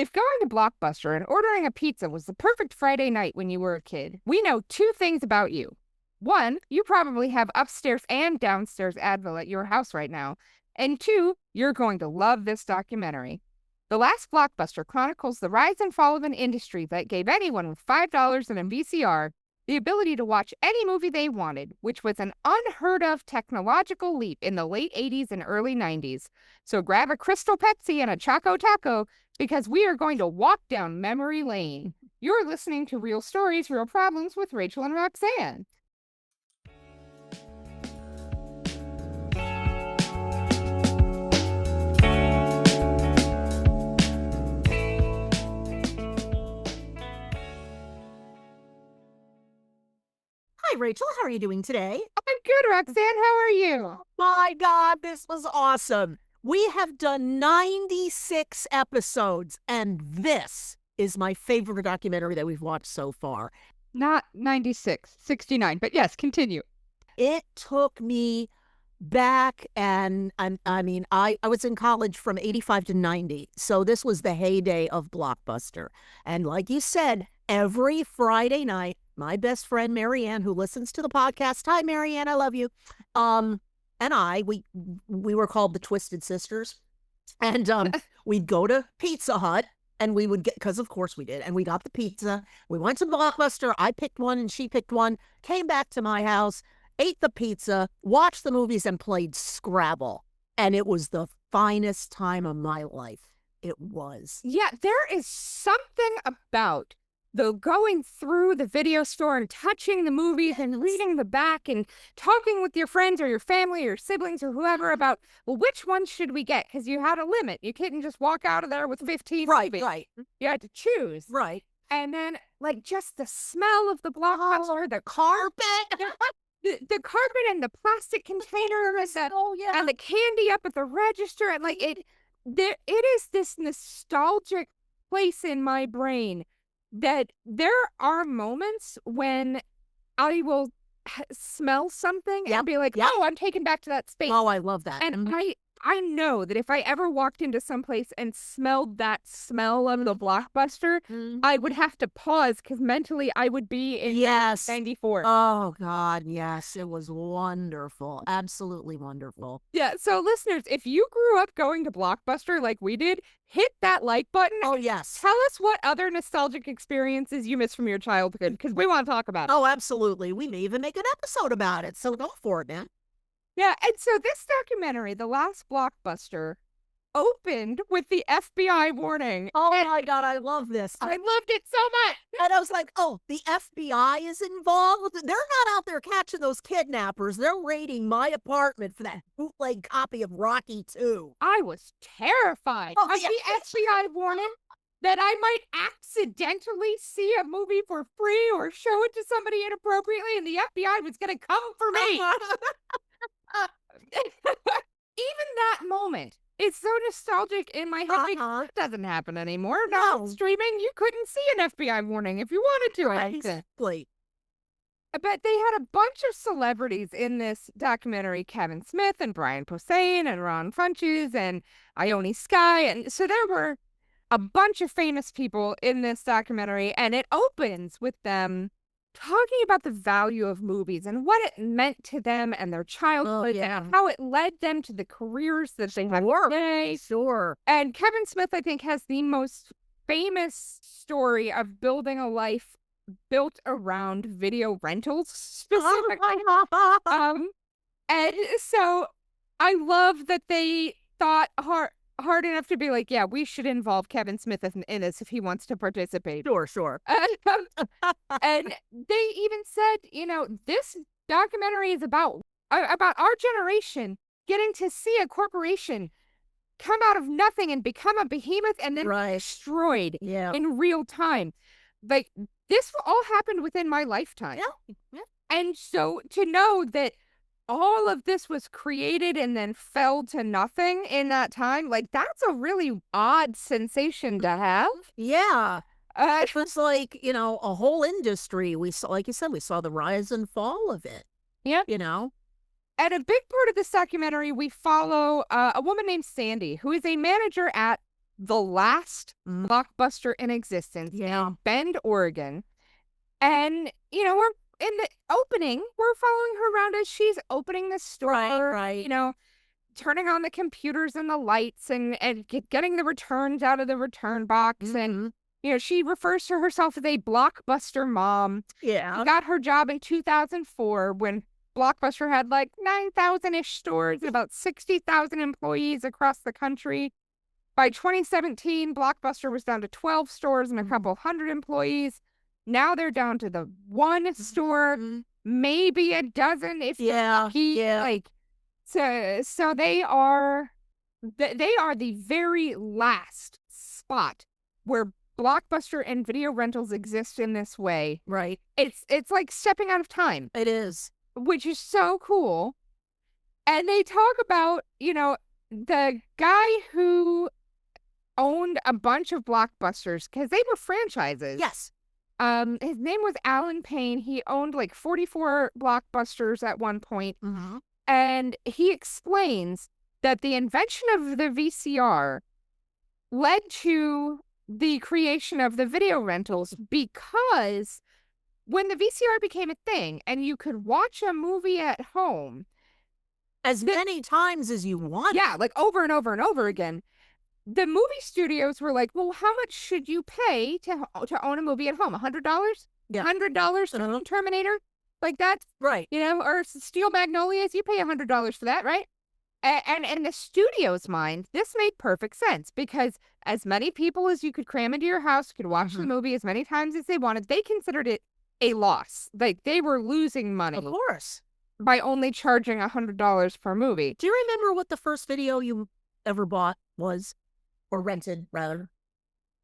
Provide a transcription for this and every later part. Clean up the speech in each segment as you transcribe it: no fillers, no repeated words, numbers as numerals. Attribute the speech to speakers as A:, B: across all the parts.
A: If going to Blockbuster and ordering a pizza was the perfect Friday night when you were a kid, we know two things about you. One, you probably have upstairs and downstairs Advil at your house right now. And two, you're going to love this documentary. The Last Blockbuster chronicles the rise and fall of an industry that gave anyone with $5 and a VCR the ability to watch any movie they wanted, which was an unheard of technological leap in the late 80s and early 90s. So grab a Crystal Pepsi and a Choco Taco because we are going to walk down memory lane. You're listening to Real Stories, Real Problems with Rachael and Roxanne.
B: Hi, Rachel. How are you doing today?
A: I'm good, Roxanne. How are you?
B: My God, this was awesome. We have done 96 episodes, and this is my favorite documentary that we've watched so far.
A: Not 96, 69, but yes, continue.
B: It took me back, and I was in college from 85 to 90, so this was the heyday of Blockbuster. And like you said, every Friday night, my best friend, Marianne, who listens to the podcast, hi, Marianne, I love you, and we were called the Twisted Sisters, and we'd go to Pizza Hut, and we would get, because of course we did, and we got the pizza. We went to Blockbuster. I picked one, and she picked one, came back to my house, ate the pizza, watched the movies, and played Scrabble. And it was the finest time of my life. It was.
A: Yeah, there is something about the going through the video store and touching the movies and reading the back and talking with your friends or your family or your siblings or whoever about, well, which one should we get? Because you had a limit. You couldn't just walk out of there with 15 movies.
B: Right.
A: You had to choose.
B: Right.
A: And then, like, just the smell of the Blockbuster, the carpet. The carpet and the plastic containers and the candy up at the register, and like it is this nostalgic place in my brain that there are moments when I will smell something and be like, oh, I'm taken back to that space.
B: Oh, I love that.
A: And I know that if I ever walked into some place and smelled that smell of the Blockbuster, I would have to pause because mentally I would be in 94.
B: Oh, God, yes. It was wonderful. Absolutely wonderful.
A: Yeah, so listeners, if you grew up going to Blockbuster like we did, hit that like button.
B: Oh, yes.
A: Tell us what other nostalgic experiences you miss from your childhood because we want to talk about it.
B: Oh, absolutely. We may even make an episode about it, so go for it, man.
A: Yeah, and so this documentary, The Last Blockbuster, opened with the FBI warning.
B: Oh, my God, I love this.
A: I loved it so much.
B: And I was like, oh, the FBI is involved? They're not out there catching those kidnappers. They're raiding my apartment for that bootleg copy of Rocky 2.
A: I was terrified of the FBI warning that I might accidentally see a movie for free or show it to somebody inappropriately and the FBI was going to come for me. Even that moment is so nostalgic in my head. It doesn't happen anymore. No, streaming, you couldn't see an FBI warning if you wanted to.
B: Exactly.
A: But they had a bunch of celebrities in this documentary: Kevin Smith and Brian Posehn and Ron Funches and Ione Skye. And so there were a bunch of famous people in this documentary, and it opens with them talking about the value of movies and what it meant to them and their childhood and how it led them to the careers that they have today.
B: Sure.
A: And Kevin Smith, I think, has the most famous story of building a life built around video rentals specifically. And so I love that they thought hard enough to be like, yeah, we should involve Kevin Smith in this if he wants to participate.
B: Sure.
A: And they even said, this documentary is about our generation getting to see a corporation come out of nothing and become a behemoth and then destroyed in real time. Like, this all happened within my lifetime.
B: Yeah.
A: And so to know that all of this was created and then fell to nothing in that time, like, that's a really odd sensation to have.
B: Yeah. It was like, a whole industry. We saw, like you said, we saw the rise and fall of it.
A: Yeah. And a big part of this documentary, we follow a woman named Sandy, who is a manager at the last Blockbuster in existence in Bend, Oregon. And, we're in the opening, we're following her around as she's opening the store,
B: Right.
A: Turning on the computers and the lights and getting the returns out of the return box. And, she refers to herself as a Blockbuster mom.
B: Yeah.
A: She got her job in 2004 when Blockbuster had like 9,000-ish stores and about 60,000 employees across the country. By 2017, Blockbuster was down to 12 stores and a couple hundred employees. Now they're down to the one store, maybe a dozen if so they are the very last spot where Blockbuster and video rentals exist in this way.
B: Right.
A: It's like stepping out of time.
B: It is.
A: Which is so cool. And they talk about, the guy who owned a bunch of Blockbusters, because they were franchises.
B: Yes.
A: His name was Alan Payne. He owned like 44 Blockbusters at one point. And he explains that the invention of the VCR led to the creation of the video rentals, because when the VCR became a thing and you could watch a movie at home
B: as many times as you want.
A: Yeah, like over and over and over again. The movie studios were like, well, how much should you pay to own a movie at home? $100?
B: Yeah.
A: $100 to own Terminator? Like that's
B: right.
A: Or Steel Magnolias, you pay $100 for that, right? And in the studio's mind, this made perfect sense, because as many people as you could cram into your house could watch the movie as many times as they wanted. They considered it a loss. Like they were losing money.
B: Of course.
A: By only charging $100 per movie.
B: Do you remember what the first video you ever bought was? Or rented, rather?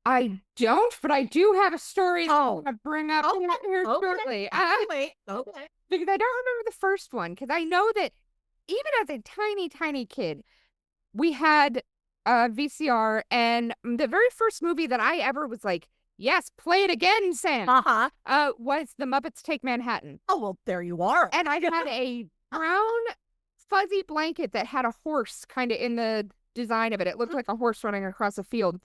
A: I don't, but I do have a story to bring up here shortly.
B: Okay.
A: Because I don't remember the first one, because I know that even as a tiny, tiny kid, we had a VCR, and the very first movie that I ever was like, yes, play it again, Sam, was The Muppets Take Manhattan.
B: Oh, well, there you are.
A: And I had a brown fuzzy blanket that had a horse kind of in the design of it. It looked like a horse running across a field.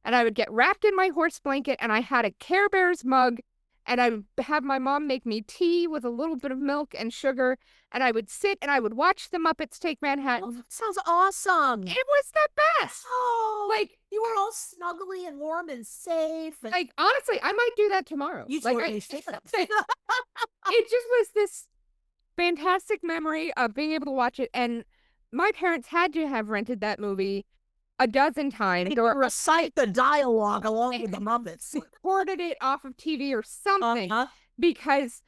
A: And I would get wrapped in my horse blanket, and I had a Care Bears mug, and I would have my mom make me tea with a little bit of milk and sugar, and I would sit and I would watch The Muppets Take Manhattan.
B: Oh, that sounds awesome.
A: It was the best.
B: Oh,
A: like
B: you were all snuggly and warm and safe. And...
A: like, honestly, I might do that tomorrow.
B: You
A: it just was this fantastic memory of being able to watch it, and my parents had to have rented that movie a dozen times.
B: Or recite the dialogue along with the Muppets.
A: Recorded it off of TV or something, because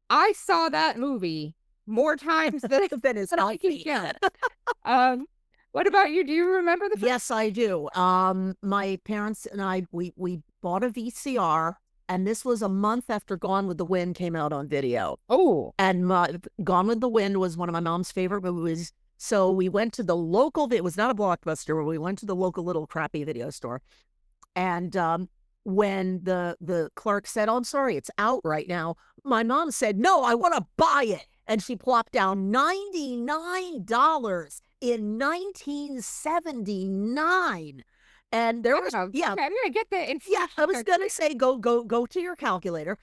A: I saw that movie more times than I can count. What about you? Do you remember the?
B: Yes, I do. My parents and I, we bought a VCR, and this was a month after Gone with the Wind came out on video.
A: Oh,
B: and Gone with the Wind was one of my mom's favorite movies. So we went to the local, it was not a Blockbuster, but we went to the local little crappy video store. And when the clerk said, oh, I'm sorry, it's out right now, my mom said, no, I want to buy it. And she plopped down $99 in 1979. And there was,
A: okay, I'm going to get the
B: yeah, I was going to say, go to your calculator.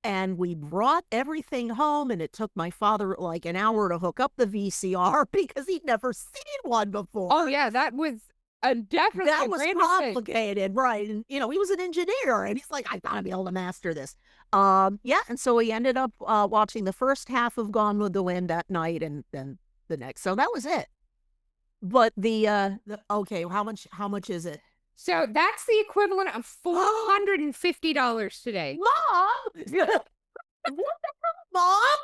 B: And we brought everything home, and it took my father like an hour to hook up the VCR because he'd never seen one before.
A: Oh, yeah, that was definitely
B: that was complicated, right? And, he was an engineer, and he's like, I gotta be able to master this. Yeah, and so we ended up watching the first half of Gone with the Wind that night, and then the next. So that was it. But okay, how much is it?
A: So that's the equivalent of $450 today.
B: Mom! Mom!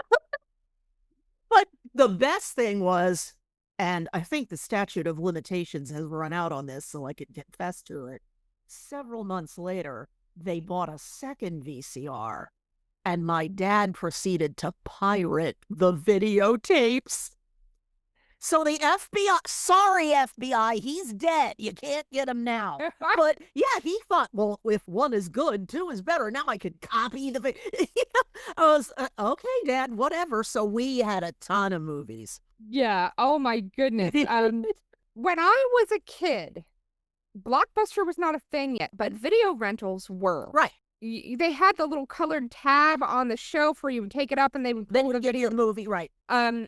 B: But the best thing was, and I think the statute of limitations has run out on this, so I could get fast to it. Several months later, they bought a second VCR, and my dad proceeded to pirate the videotapes. So the FBI, sorry, FBI, he's dead. You can't get him now. But yeah, he thought, well, if one is good, two is better. Now I could copy the I was, okay, Dad, whatever. So we had a ton of movies.
A: Yeah. Oh, my goodness. When I was a kid, Blockbuster was not a thing yet, but video rentals were.
B: Right.
A: They had the little colored tab on the shelf where you would take it up and they would
B: Then
A: pull the video.
B: the movie, right.
A: And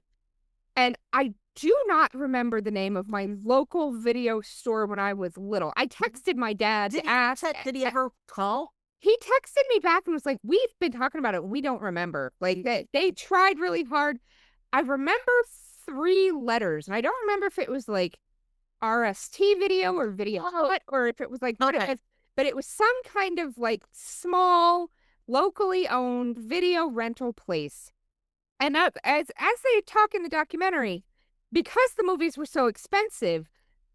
A: I do not remember the name of my local video store when I was little. I texted my dad to ask.
B: Did he ever call?
A: He texted me back and was like, we've been talking about it. We don't remember. Like, they tried really hard. I remember 3 letters, and I don't remember if it was like RST video or video hut, or if it was like, but it was some kind of like small, locally owned video rental place. And as they talk in the documentary, because the movies were so expensive,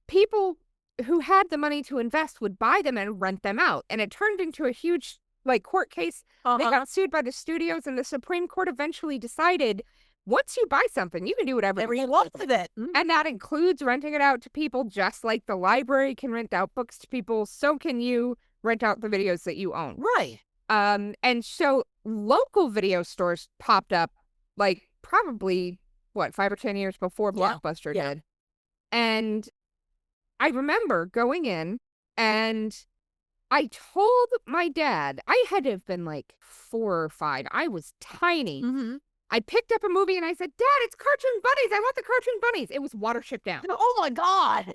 A: people who had the money to invest would buy them and rent them out. And it turned into a huge like court case. They got sued by the studios, and the Supreme Court eventually decided once you buy something, you can do whatever
B: you want with it.
A: And that includes renting it out to people, just like the library can rent out books to people. So can you rent out the videos that you own.
B: Right.
A: And so local video stores popped up like probably, 5 or 10 years before Blockbuster did. And I remember going in and I told my dad, I had to have been like 4 or 5. I was tiny. I picked up a movie and I said, Dad, it's Cartoon Bunnies. I want the Cartoon Bunnies. It was Watership Down.
B: Oh my God.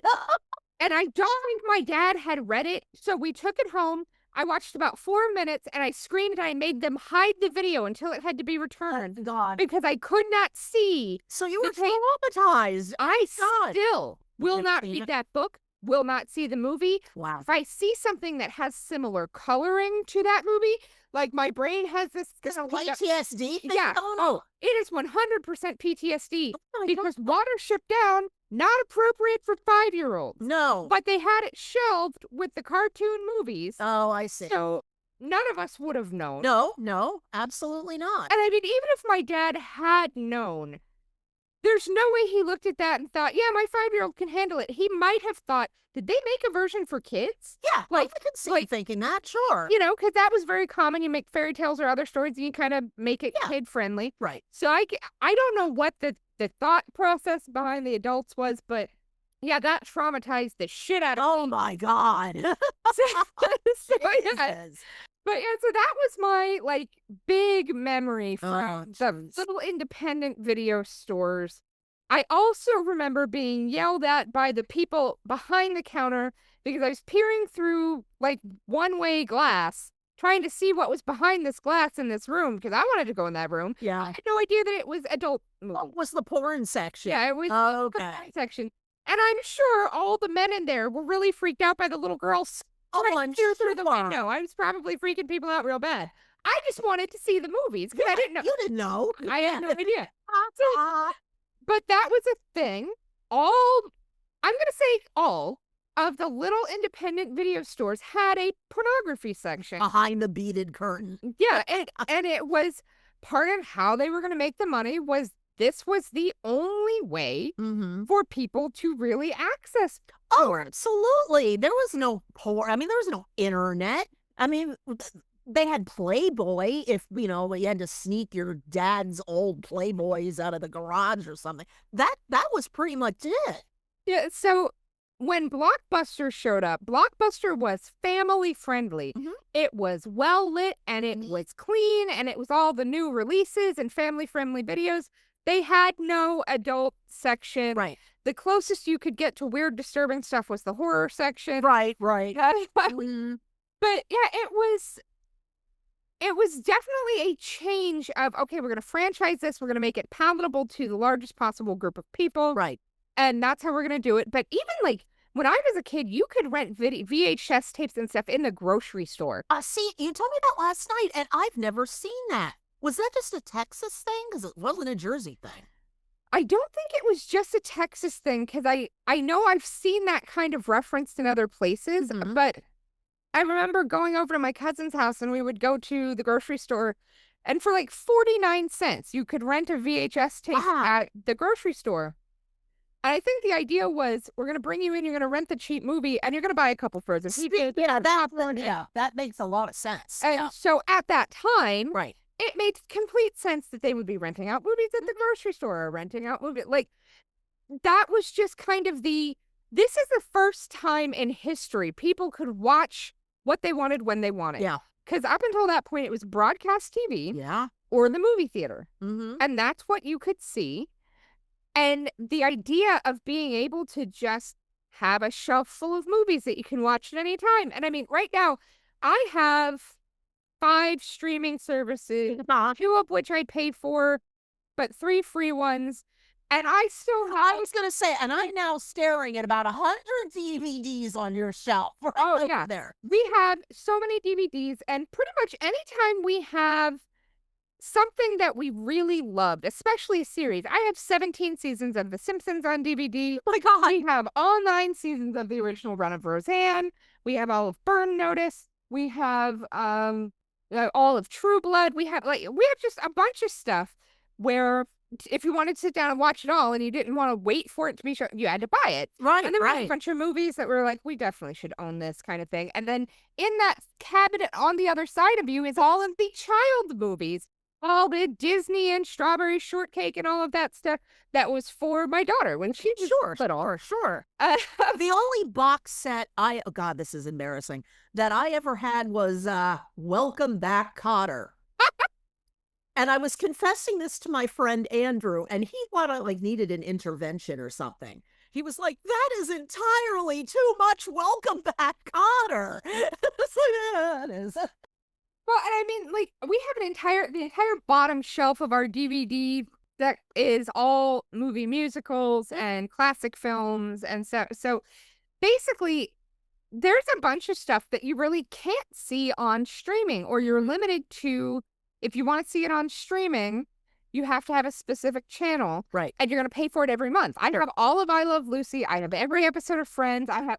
A: And I don't think my dad had read it. So we took it home. I watched about 4 minutes and I screened and I made them hide the video until it had to be returned.
B: Oh, God.
A: Because I could not see.
B: So you were traumatized.
A: I still will not read that book, will not see the movie.
B: Wow.
A: If I see something that has similar coloring to that movie, like my brain has this
B: PTSD thing?
A: Yeah.
B: Oh,
A: it is 100% PTSD because
B: God.
A: Watership Down, not appropriate for 5-year-olds.
B: No.
A: But they had it shelved with the cartoon movies.
B: Oh, I see.
A: So none of us would have known.
B: No, absolutely not.
A: And I mean, even if my dad had known, there's no way he looked at that and thought, yeah, my 5-year-old can handle it. He might have thought, did they make a version for kids?
B: Yeah, I can see you thinking that, sure.
A: You know, because that was very common. You make fairy tales or other stories and you kind of make it kid-friendly.
B: Right.
A: So I don't know what the thought process behind the adults was, but yeah, that traumatized the shit out of me.
B: Oh, my God.
A: So that was my, like, big memory from the little independent video stores. I also remember being yelled at by the people behind the counter because I was peering through, like, one-way glass, trying to see what was behind this glass in this room, because I wanted to go in that room.
B: Yeah.
A: I had no idea that it was adult movies.
B: What was the porn section?
A: Yeah, it was the porn section. And I'm sure all the men in there were really freaked out by the little girls.
B: I'm sure
A: through the window. I was probably freaking people out real bad. I just wanted to see the movies because I didn't know.
B: You didn't know.
A: I had no idea. But that was a thing. I'm going to say all of the little independent video stores had a pornography section.
B: Behind the beaded curtain.
A: Yeah, and it was part of how they were going to make the money was this was the only way for people to really access porn.
B: Oh, absolutely. There was no porn. I mean, there was no internet. I mean, they had Playboy if, you had to sneak your dad's old Playboys out of the garage or something. That was pretty much it.
A: Yeah, so when Blockbuster showed up, Blockbuster was family friendly. It was well lit and it was clean and it was all the new releases and family friendly videos. They had no adult section.
B: Right.
A: The closest you could get to weird, disturbing stuff was the horror section.
B: Right.
A: But yeah, it was definitely a change of, okay, we're going to franchise this. We're going to make it palatable to the largest possible group of people.
B: Right.
A: And that's how we're going to do it. But even like when I was a kid, you could rent VHS tapes and stuff in the grocery store.
B: See, you told me that last night and I've never seen that. Was that just a Texas thing? Because it wasn't a Jersey thing.
A: I don't think it was just a Texas thing because I know I've seen that kind of referenced in other places, but I remember going over to my cousin's house and we would go to the grocery store and for like 49 cents, you could rent a VHS tape at the grocery store. And I think the idea was we're going to bring you in, you're going to rent the cheap movie and you're going to buy a couple frozen pizzas.
B: That makes a lot of sense.
A: And so at that time,
B: right.
A: It made complete sense that they would be renting out movies at the grocery store or renting out movies. Like, that was just kind of the this is the first time in history people could watch what they wanted when they wanted.
B: Yeah.
A: Because up until that point, it was broadcast TV
B: Yeah.
A: or the movie theater.
B: Mm-hmm.
A: And that's what you could see. And the idea of being able to just have a shelf full of movies that you can watch at any time. And I mean, right now, I have 5 streaming services, 2 of which I pay for, but 3 free ones. And I still have.
B: I was going to say, and I'm now staring at about 100 DVDs on your shelf.
A: Oh, yeah.
B: There.
A: We have so many DVDs, and pretty much anytime we have something that we really loved, especially a series. I have 17 seasons of The Simpsons on DVD.
B: Oh my God.
A: We have all 9 seasons of the original run of Roseanne. We have all of Burn Notice. We have all of True Blood. We have just a bunch of stuff where if you wanted to sit down and watch it all and you didn't want to wait for it to be shown, you had to buy it.
B: Right,
A: And then we had a
B: right.
A: bunch of movies that were like, we definitely should own this kind of thing. And then in that cabinet on the other side of you is all of the child movies, all the Disney and Strawberry Shortcake and all of that stuff that was for my daughter when she was little.
B: Sure. The only box set oh God, this is embarrassing, that I ever had was Welcome Back, Kotter. And I was confessing this to my friend Andrew, and he needed an intervention or something. He was like, that is entirely too much Welcome Back, Kotter. It's like, yeah, it is.
A: Well, and I mean, like, we have the entire bottom shelf of our DVD that is all movie musicals and classic films. And so basically, there's a bunch of stuff that you really can't see on streaming, or you're limited to, if you want to see it on streaming, you have to have a specific channel.
B: Right.
A: And you're going to pay for it every month. I have all of I Love Lucy. I have every episode of Friends. I have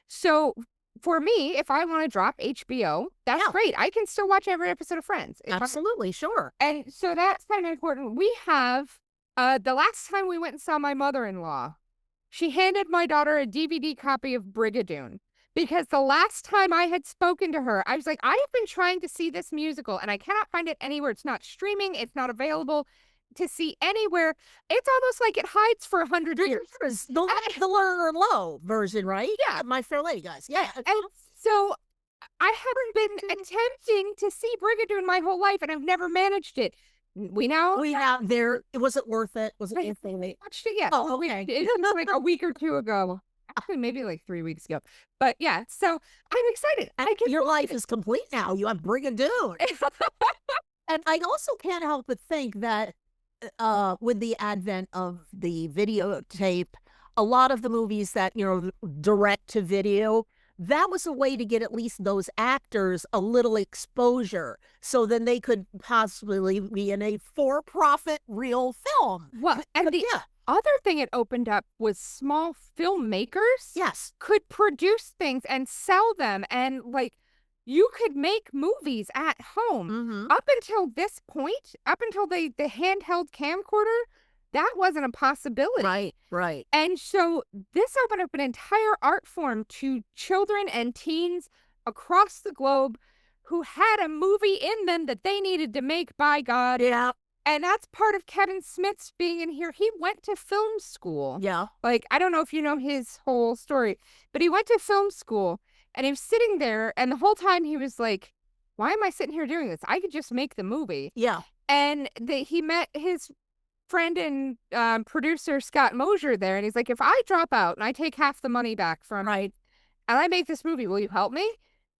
A: so for me, if I want to drop HBO, that's great. I can still watch every episode of Friends.
B: Absolutely, sure.
A: And so that's kind of important. We have, the last time we went and saw my mother-in-law, she handed my daughter a DVD copy of Brigadoon. Because the last time I had spoken to her, I was like, I have been trying to see this musical and I cannot find it anywhere. It's not streaming. It's not available to see anywhere. It's almost like it hides for 100 years.
B: The Lerner Lowe version, right?
A: Yeah.
B: My Fair Lady, guys. Yeah.
A: And so I haven't been attempting to see Brigadoon my whole life, and I've never managed it. We
B: have there. Was it worth it? Was it worth it?
A: Watched it yet?
B: Oh, okay.
A: It's like a week or 2 ago. Actually, maybe like 3 weeks ago. But yeah, so I'm excited.
B: Your life is complete now. You have Brigadoon. And I also can't help but think that with the advent of the videotape, a lot of the movies that, direct to video, that was a way to get at least those actors a little exposure so then they could possibly be in a for-profit real film.
A: Well, and the other thing it opened up was small filmmakers could produce things and sell them, and you could make movies at home. Up until this point, up until the handheld camcorder, that wasn't a possibility.
B: Right.
A: And so this opened up an entire art form to children and teens across the globe who had a movie in them that they needed to make, by God.
B: Yeah.
A: And that's part of Kevin Smith's being in here. He went to film school.
B: Yeah.
A: I don't know if you know his whole story, but he went to film school and he was sitting there, and the whole time he was like, why am I sitting here doing this? I could just make the movie.
B: Yeah.
A: And he met his friend and producer Scott Mosier there, and he's like, if I drop out and I take half the money back from and I make this movie, will you help me?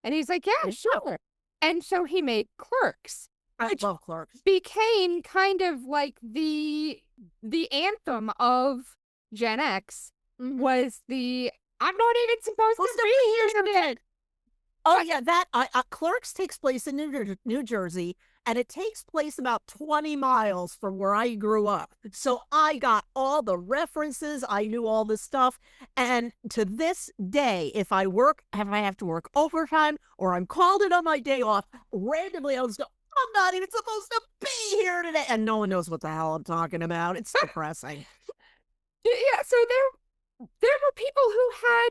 A: And he's like, yeah, sure. And so he made Clerks.
B: I love Clerks.
A: Became kind of like the anthem of Gen X. Was the I'm not even supposed to be here today.
B: Oh yeah, that Clerks takes place in New Jersey, and it takes place about 20 miles from where I grew up. So I got all the references, I knew all the stuff, and to this day, if I have to work overtime or I'm called in on my day off, randomly I'll just go, I'm not even supposed to be here today, and no one knows what the hell I'm talking about. It's depressing.
A: Yeah, so there were people who had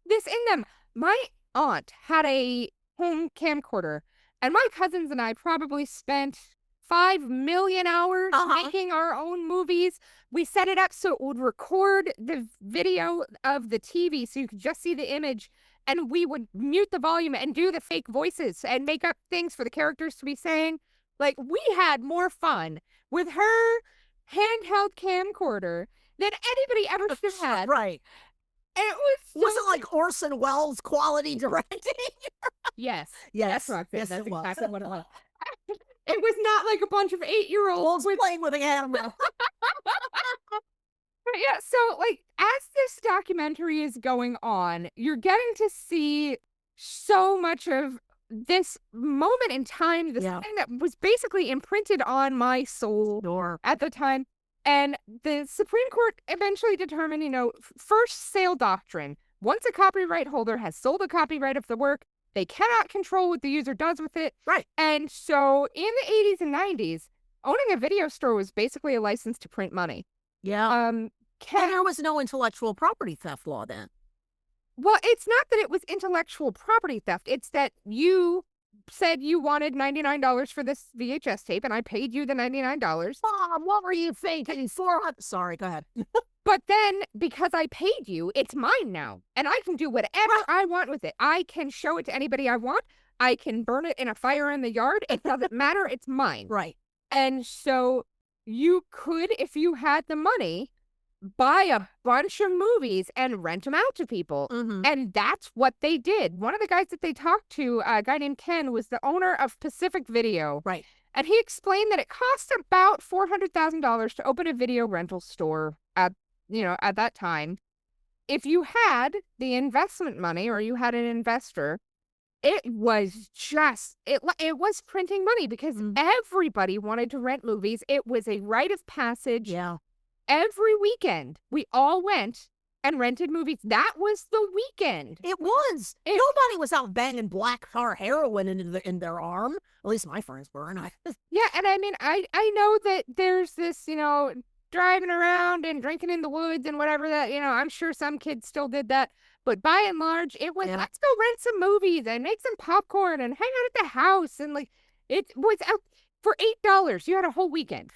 A: this in them. My aunt had a home camcorder, and my cousins and I probably spent 5 million hours making our own movies. We set it up so it would record the video of the TV so you could just see the image. And we would mute the volume and do the fake voices and make up things for the characters to be saying. Like, we had more fun with her handheld camcorder than anybody ever should have had.
B: Right.
A: And it was so
B: wasn't like Orson Welles quality directing.
A: Yes.
B: Yes.
A: That's
B: Yes,
A: exactly
B: it was.
A: what it was. It was not like a bunch of 8-year-olds
B: playing with a camera.
A: Yeah, so like as this documentary is going on, you're getting to see so much of this moment in time, this thing that was basically imprinted on my soul at the time. And the Supreme Court eventually determined, first sale doctrine. Once a copyright holder has sold a copyright of the work, they cannot control what the user does with it.
B: Right.
A: And so in the 80s and 90s, owning a video store was basically a license to print money.
B: Yeah. And there was no intellectual property theft law then.
A: Well, it's not that it was intellectual property theft. It's that you said you wanted $99 for this VHS tape, and I paid you the $99.
B: Mom, what were you thinking? Sorry, go ahead.
A: But then, because I paid you, it's mine now, and I can do whatever I want with it. I can show it to anybody I want. I can burn it in a fire in the yard. It doesn't matter. It's mine.
B: Right.
A: And so you could, if you had the money, buy a bunch of movies and rent them out to people. And that's what they did. One of the guys that they talked to, a guy named Ken, was the owner of Pacific Video.
B: Right.
A: And he explained that it cost about $400,000 to open a video rental store at that time. If you had the investment money or you had an investor, it was just, it was printing money because everybody wanted to rent movies. It was a rite of passage.
B: Yeah.
A: Every weekend, we all went and rented movies. That was the weekend.
B: It was. Nobody was out banging black tar heroin in their arm. At least my friends were. And
A: yeah, and I mean, I know that there's this, driving around and drinking in the woods and whatever that, I'm sure some kids still did that. But by and large, it was, let's go rent some movies and make some popcorn and hang out at the house. And like, it was out for $8. You had a whole weekend.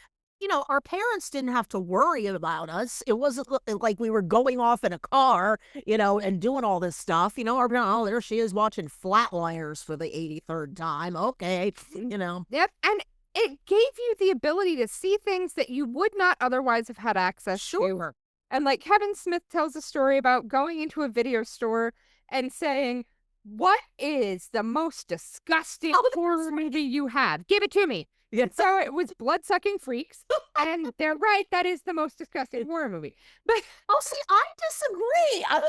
B: Our parents didn't have to worry about us. It wasn't like we were going off in a car, and doing all this stuff. Our parents, oh, there she is watching Flatliners for the 83rd time. Okay,
A: Yep, and it gave you the ability to see things that you would not otherwise have had access to. And like Kevin Smith tells a story about going into a video store and saying, "What is the most disgusting horror movie you have? Give it to me."
B: Yeah.
A: So it was Blood-Sucking Freaks, and they're right, that is the most disgusting horror movie. But
B: see, I disagree. I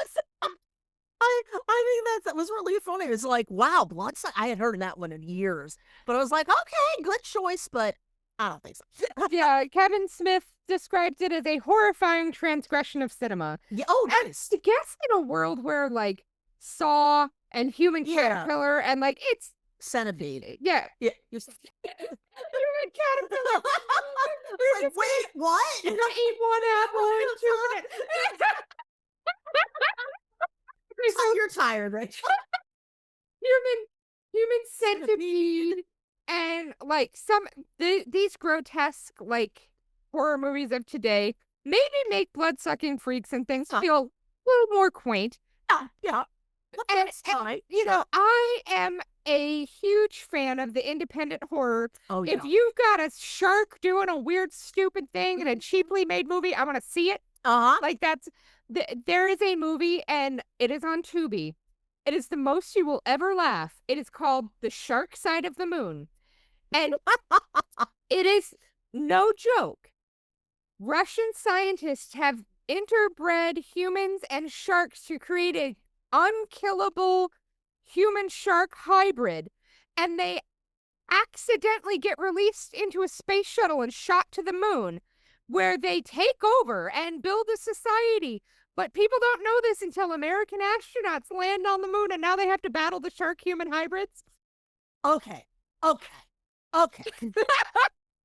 B: think that was really funny. It was like, wow, I had heard that one in years, but I was like, okay, good choice, but I don't think so.
A: Yeah, Kevin Smith describes it as a horrifying transgression of cinema.
B: Yeah,
A: nice. I guess in a world where like Saw and Human Caterpillar and like it's
B: Centipede.
A: Yeah.
B: Yeah.
A: Human Caterpillar.
B: Like, wait, what?
A: You're gonna eat one apple in 2 minutes.
B: So you're tired, right?
A: Human centipede. And like these grotesque like horror movies of today maybe make Blood-Sucking Freaks and things feel a little more quaint.
B: Yeah.
A: And I am a huge fan of the independent horror.
B: Oh, yeah.
A: If you've got a shark doing a weird, stupid thing in a cheaply made movie, I'm gonna see it. Like there is a movie and it is on Tubi. It is the most you will ever laugh. It is called The Shark Side of the Moon. And it is no joke. Russian scientists have interbred humans and sharks to create a unkillable human-shark hybrid, and they accidentally get released into a space shuttle and shot to the moon, where they take over and build a society. But people don't know this until American astronauts land on the moon, and now they have to battle the shark-human hybrids.
B: Okay.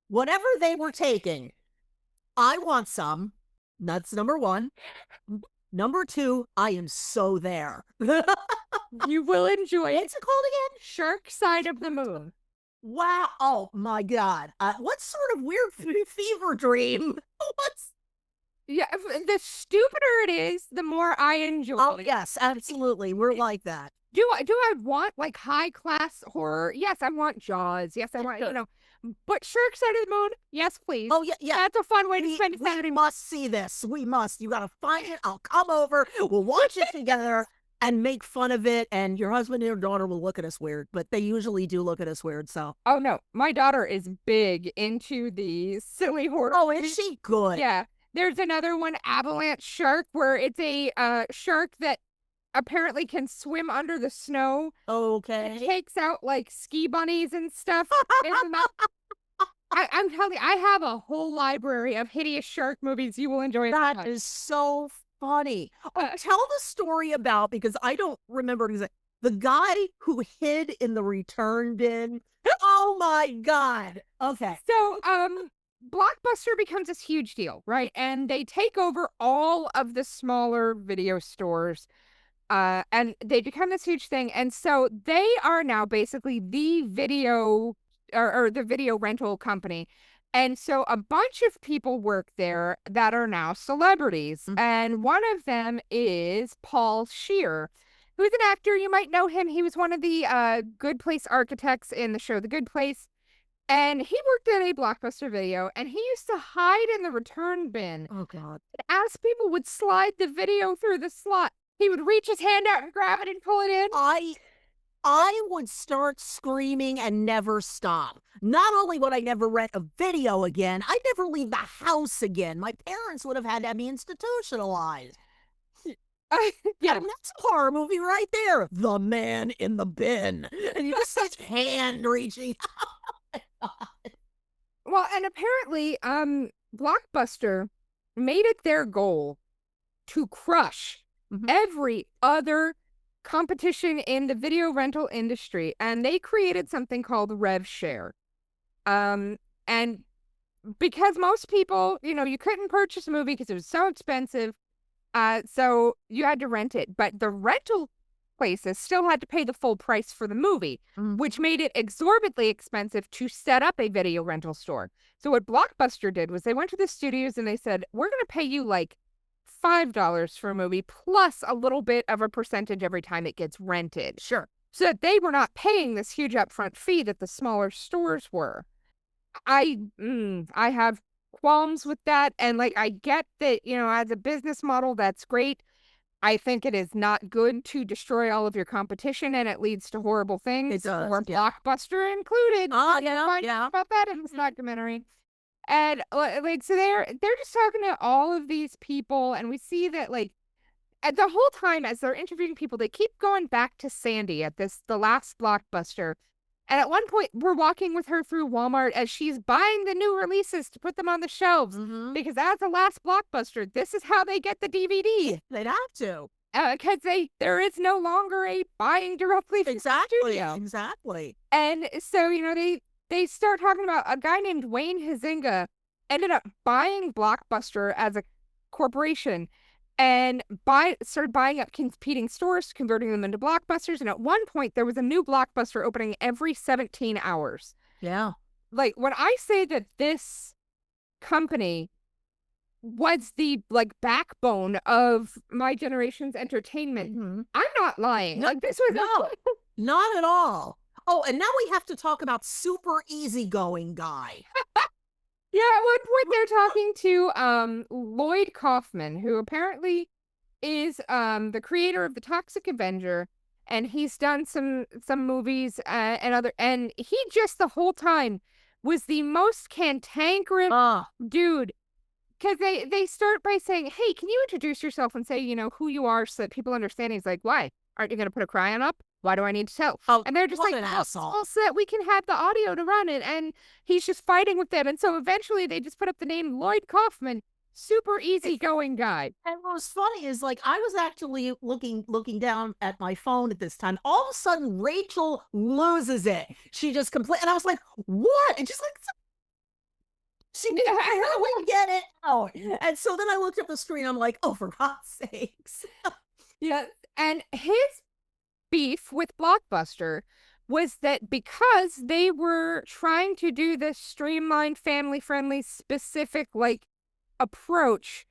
B: Whatever they were taking, I want some. That's number one. Number two, I am so there.
A: You will enjoy it.
B: What's it called again?
A: Shark Side of the Moon.
B: Wow. Oh my God. What sort of weird fever dream? What's
A: Yeah, the stupider it is, the more I enjoy
B: Oh
A: it.
B: yes, absolutely. We're like that.
A: Do I want like high class horror? Yes, I want Jaws. Yes, I want, but Shark Side of the Moon? Yes, please.
B: Oh yeah, yeah.
A: That's a fun way to
B: We
A: spend a
B: we
A: Saturday.
B: must see this. We must. You gotta find it. I'll come over. We'll watch it together and make fun of it. And your husband and your daughter will look at us weird, but they usually do look at us weird. So
A: Oh no, my daughter is big into the silly horror.
B: Oh, is she good?
A: Yeah. There's another one, Avalanche Shark, where it's a shark that apparently can swim under the snow. It
B: Okay.
A: takes out like ski bunnies and stuff. I'm telling you, I have a whole library of hideous shark movies you will enjoy.
B: That is so funny. Oh, tell the story about, because I don't remember exactly, the guy who hid in the return bin. Oh my God. Okay.
A: So, Blockbuster becomes this huge deal, right? And they take over all of the smaller video stores. And they become this huge thing. And so they are now basically the video or the video rental company. And so a bunch of people work there that are now celebrities. And one of them is Paul Scheer, who's an actor. You might know him. He was one of the Good Place architects in the show The Good Place. And he worked at a Blockbuster Video, and he used to hide in the return bin.
B: Oh God.
A: As people would slide the video through the slot, he would reach his hand out and grab it and pull it in.
B: I would start screaming and never stop. Not only would I never rent a video again, I'd never leave the house again. My parents would have had to have me institutionalized.
A: Yeah.
B: And that's a horror movie right there. The Man in the Bin. And you just see his hand reaching.
A: Well, and apparently, Blockbuster made it their goal to crush every other competition in the video rental industry, and they created something called Rev Share. And because most people, you couldn't purchase a movie because it was so expensive, so you had to rent it. But the rental places still had to pay the full price for the movie, which made it exorbitantly expensive to set up a video rental store. So what Blockbuster did was they went to the studios and they said, we're going to pay you like $5 for a movie plus a little bit of a percentage every time it gets rented.
B: Sure.
A: So that they were not paying this huge upfront fee that the smaller stores were. I have qualms with that. And like, I get that, as a business model, that's great. I think it is not good to destroy all of your competition, and it leads to horrible things.
B: It does,
A: or Blockbuster included.
B: Yeah.
A: About that in this documentary. And like, so they're just talking to all of these people, and we see that like at the whole time as they're interviewing people, they keep going back to Sandy at the last Blockbuster. And at one point, we're walking with her through Walmart as she's buying the new releases to put them on the shelves. Because as the last Blockbuster, this is how they get the DVD.
B: They'd have to.
A: Because there is no longer a buying directly from the studio.
B: Exactly.
A: And so, they start talking about a guy named Wayne Huizinga ended up buying Blockbuster as a corporation and started buying up competing stores, converting them into Blockbusters. And at one point, there was a new Blockbuster opening every 17 hours.
B: Yeah.
A: Like, when I say that this company was the, like, backbone of my generation's entertainment, I'm not lying.
B: No,
A: like, this was...
B: not at all. Oh, and now we have to talk about super easygoing guy.
A: Yeah, at one point they're talking to Lloyd Kaufman, who apparently is the creator of The Toxic Avenger, and he's done some movies and he just the whole time was the most cantankerous dude. Because they start by saying, hey, can you introduce yourself and say, who you are so that people understand? He's like, why? Aren't you going to put a cryon up? Why do I need to tell? And they're just like,
B: an asshole.
A: So that we can have the audio to run it. And he's just fighting with them. And so eventually they just put up the name Lloyd Kaufman, super easygoing guy.
B: And what was funny is, like, I was actually looking down at my phone at this time. All of a sudden, Rachel loses it. She just and I was like, what? And just like, she barely get it out. And so then I looked up the screen. I'm like, oh, for God's sakes.
A: Yeah. And his beef with Blockbuster was that because they were trying to do this streamlined, family-friendly, specific, like, approach,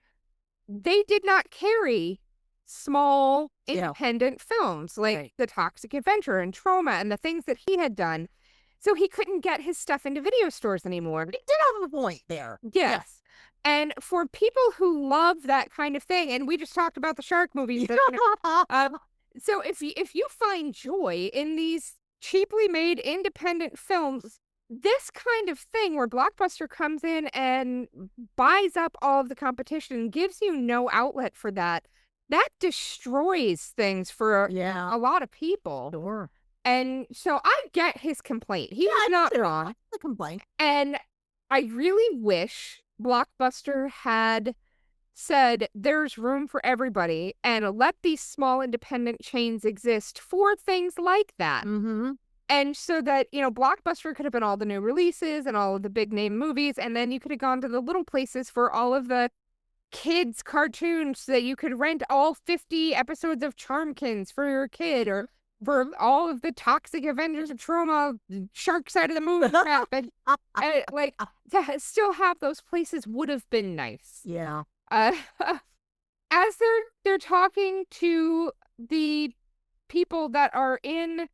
A: they did not carry small, independent films like The Toxic Avenger and Trauma and the things that he had done. So he couldn't get his stuff into video stores anymore.
B: He did have a point there.
A: Yes. And for people who love that kind of thing, and we just talked about the shark movies. So if you find joy in these cheaply made independent films, this kind of thing where Blockbuster comes in and buys up all of the competition, gives you no outlet for that, that destroys things for a lot of people.
B: Sure.
A: And so I get his complaint. He was not wrong.
B: The complaint.
A: And I really wish Blockbuster had said there's room for everybody and let these small independent chains exist for things like that.
B: Mm-hmm.
A: And so that, Blockbuster could have been all the new releases and all of the big name movies. And then you could have gone to the little places for all of the kids' cartoons so that you could rent all 50 episodes of Charmkins for your kid, or for all of the Toxic Avengers of Trauma, Shark Side of the Moon crap. And like, to still have those places would have been nice.
B: Yeah.
A: As they're talking to the people that are in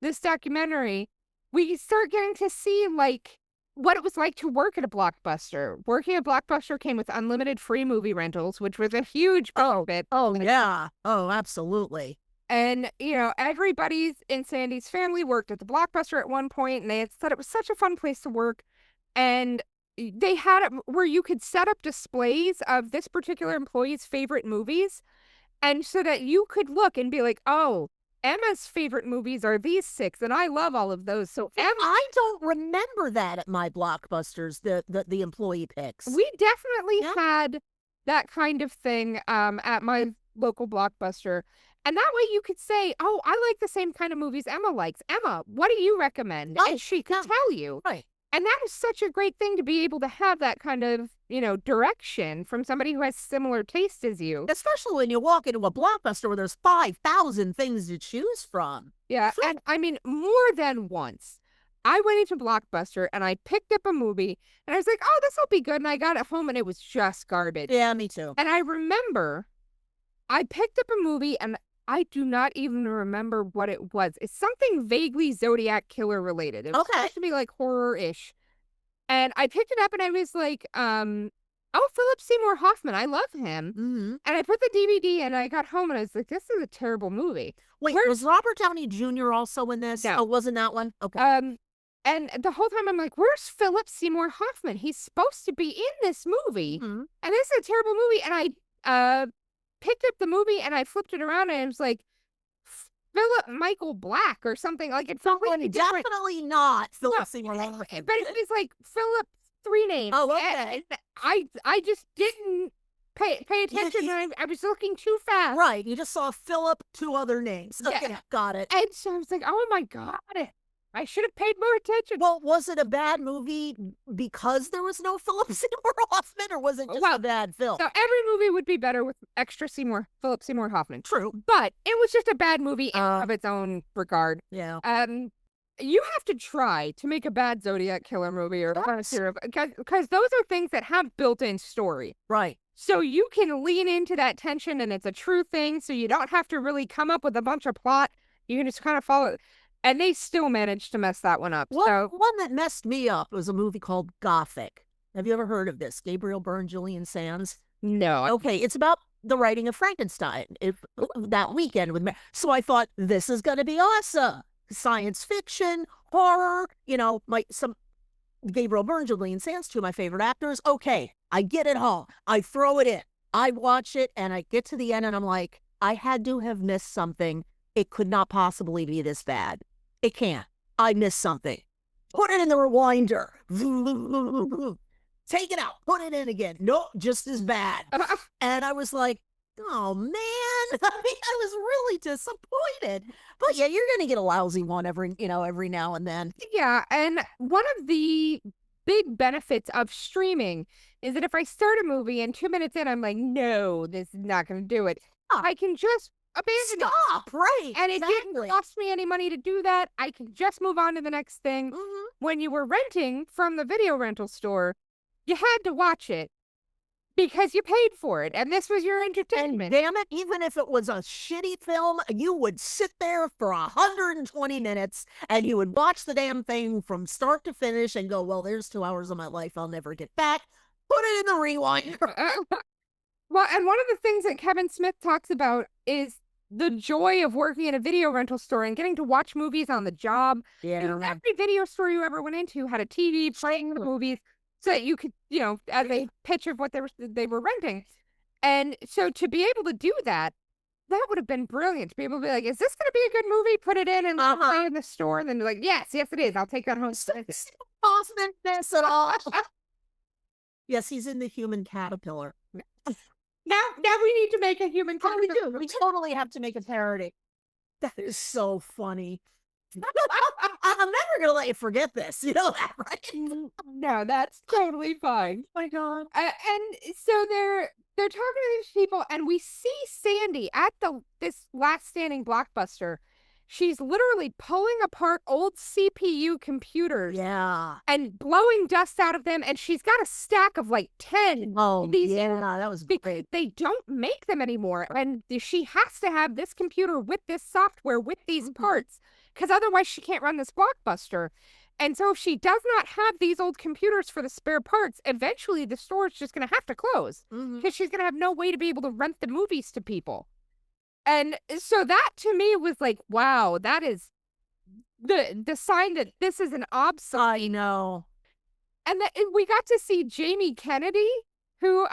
A: this documentary, we start getting to see, like, what it was like to work at a Blockbuster. Working at Blockbuster came with unlimited free movie rentals, which was a huge benefit.
B: Oh, yeah. Oh, absolutely.
A: And, everybody's in Sandy's family worked at the Blockbuster at one point, and they had said it was such a fun place to work. And they had it where you could set up displays of this particular employee's favorite movies. And so that you could look and be like, oh, Emma's favorite movies are these 6, and I love all of those. So Emma,
B: I don't remember that at my Blockbusters, the employee picks.
A: We definitely had that kind of thing at my local Blockbuster. And that way you could say, oh, I like the same kind of movies Emma likes. Emma, what do you recommend? And she could tell you.
B: Right.
A: And that is such a great thing to be able to have that kind of, direction from somebody who has similar taste as you.
B: Especially when you walk into a Blockbuster where there's 5,000 things to choose from.
A: Yeah, and I mean, more than once, I went into Blockbuster and I picked up a movie and I was like, oh, this will be good. And I got it home and it was just garbage.
B: Yeah, me too.
A: And I remember I picked up a movie and I do not even remember what it was. It's something vaguely Zodiac Killer related. It was supposed to be like horror-ish. And I picked it up and I was like, oh, Philip Seymour Hoffman. I love him.
B: Mm-hmm.
A: And I put the DVD and I got home and I was like, this is a terrible movie.
B: Wait, was Robert Downey Jr. also in this?
A: No.
B: Oh, wasn't that one? Okay.
A: And the whole time I'm like, where's Philip Seymour Hoffman? He's supposed to be in this movie.
B: Mm-hmm.
A: And this is a terrible movie. And I picked up the movie and I flipped it around and it was like, Philip Michael Black or something. Like, it's something different.
B: Definitely not Philip Seymour Hoffman.
A: But it was like Philip 3 names.
B: Oh, okay.
A: And I just didn't pay attention. And I was looking too fast.
B: Right. You just saw Philip, 2 other names. Okay,
A: Yeah.
B: got it.
A: And so I was like, oh my God. I should have paid more attention.
B: Well, was it a bad movie because there was no Philip Seymour Hoffman, or was it just a bad film?
A: So every movie would be better with extra Philip Seymour Hoffman.
B: True.
A: But it was just a bad movie of its own regard.
B: Yeah.
A: You have to try to make a bad Zodiac Killer movie or because those are things that have built-in story.
B: Right.
A: So you can lean into that tension and it's a true thing. So you don't have to really come up with a bunch of plot. You can just kind of follow it. And they still managed to mess that one up.
B: One that messed me up was a movie called Gothic. Have you ever heard of this? Gabriel Byrne, Julian Sands?
A: No.
B: Okay, it's about the writing of Frankenstein that weekend with me. So I thought, this is going to be awesome. Science fiction, horror, some Gabriel Byrne, Julian Sands, 2 of my favorite actors. Okay, I get it home. I throw it in. I watch it, and I get to the end, and I'm like, I had to have missed something. It could not possibly be this bad. It can't. I missed something. Put it in the rewinder. Take it out. Put it in again. Nope, just as bad. And I was like, oh, man. I was really disappointed. But yeah, you're going to get a lousy one every now and then.
A: Yeah, and one of the big benefits of streaming is that if I start a movie and 2 minutes in, I'm like, no, this is not going to do it. I can just abandon it.
B: Stop, right.
A: And it didn't
B: exactly.
A: cost me any money to do that. I can just move on to the next thing.
B: Mhm.
A: When you were renting from the video rental store, you had to watch it because you paid for it, and this was your
B: And
A: entertainment.
B: damn it, even if it was a shitty film, you would sit there for 120 minutes and you would watch the damn thing from start to finish and go, well, there's 2 hours of my life I'll never get back. Put it in the rewind.
A: Well, and one of the things that Kevin Smith talks about is the joy of working at a video rental store and getting to watch movies on the job.
B: Yeah.
A: Every video store you ever went into had a TV playing the movies so that you could, as a pitch of what they were renting. And so to be able to do that, that would have been brilliant to be able to be like, is this going to be a good movie? Put it in and play in the store. And then be like, yes, it is. I'll take that home.
B: Awesomeness at all. Yes, he's in the human caterpillar.
A: Now we need to make a human
B: Oh, we
A: caterpillar.
B: do. We totally have to make a parody. That is so funny. I'm never gonna let you forget this. You know that, right?
A: No, that's totally fine.
B: Oh my God.
A: And so they're talking to these people, and we see Sandy at this last standing Blockbuster. She's literally pulling apart old CPU computers
B: Yeah.
A: and blowing dust out of them, and she's got a stack of like 10
B: Oh,
A: of these
B: yeah. That was
A: because
B: great.
A: they don't make them anymore, and she has to have this computer with this software with these parts because otherwise she can't run this Blockbuster. And so if she does not have these old computers for the spare parts, eventually the store is just going to have to close because she's going to have no way to be able to rent the movies to people. And so that to me was like, wow, that is the sign that this is an obsolete.
B: I know.
A: And we got to see Jamie Kennedy, who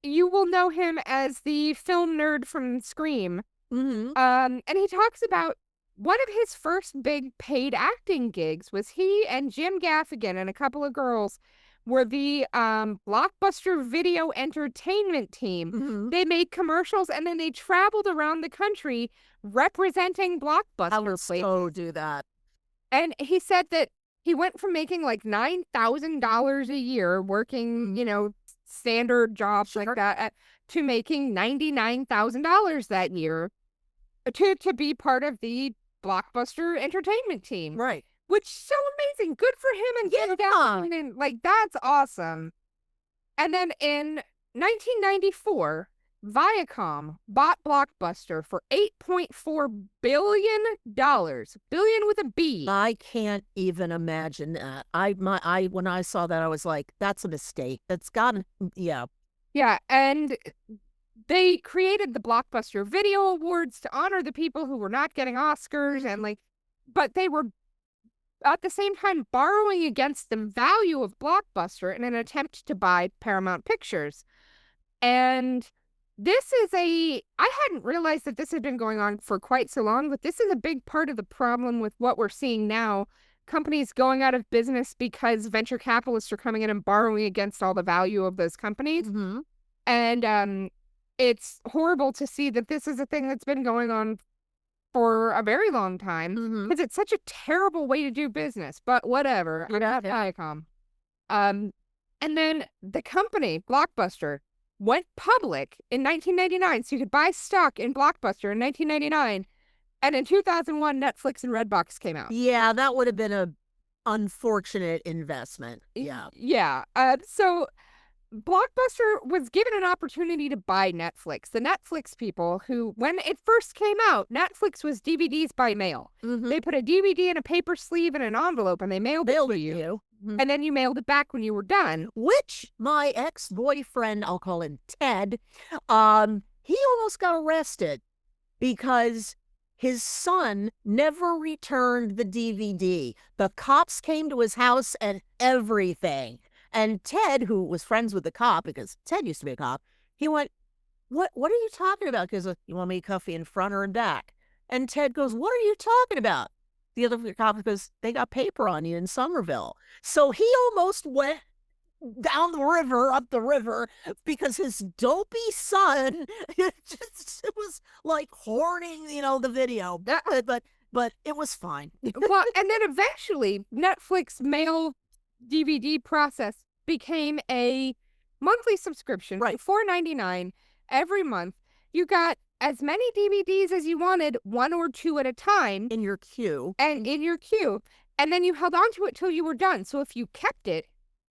A: you will know him as the film nerd from Scream. And he talks about one of his first big paid acting gigs was he and Jim Gaffigan and a couple of girls were the Blockbuster video entertainment team. They made commercials and then they traveled around the country representing Blockbuster.
B: I would so do that.
A: And he said that he went from making like $9,000 a year working, standard jobs like that to making $99,000 that year to be part of the Blockbuster entertainment team.
B: Right.
A: Which is so amazing. Good for him and Jim Gaffigan. And like, that's awesome. And then in 1994, Viacom bought Blockbuster for $8.4 billion. Billion with a B.
B: I can't even imagine that. When I saw that, I was like, that's a mistake. That's gotta, yeah.
A: Yeah, and they created the Blockbuster Video Awards to honor the people who were not getting Oscars and but they were at the same time borrowing against the value of Blockbuster in an attempt to buy Paramount Pictures. And this is I hadn't realized that this had been going on for quite so long, but this is a big part of the problem with what we're seeing now. Companies going out of business because venture capitalists are coming in and borrowing against all the value of those companies. And it's horrible to see that this is a thing that's been going on for a very long time because it's such a terrible way to do business, but whatever. Viacom. And then the company, Blockbuster, went public in 1999, so you could buy stock in Blockbuster in 1999, and in 2001, Netflix and Redbox came out.
B: Yeah, that would have been a unfortunate investment. Yeah.
A: Yeah. So Blockbuster was given an opportunity to buy Netflix. The Netflix people who, when it first came out, Netflix was DVDs by mail. They put a DVD in a paper sleeve and an envelope and they mailed it to you. And then you mailed it back when you were done.
B: Which my ex-boyfriend, I'll call him Ted, he almost got arrested because his son never returned the DVD. The cops came to his house and everything. And Ted, who was friends with the cop, because Ted used to be a cop, he went, what are you talking about? Because you want me to cuff you in front or in back? And Ted goes, what are you talking about? The other cop goes, they got paper on you in Somerville. So he almost went down the river, up the river, because his dopey son it was like hoarding, the video. But it was fine.
A: Well, and then eventually Netflix mail DVD process became a monthly subscription, right? $4.99 every month. You got as many DVDs as you wanted, 1 or 2 at a time.
B: In your queue.
A: And in your queue. And then you held on to it till you were done. So if you kept it,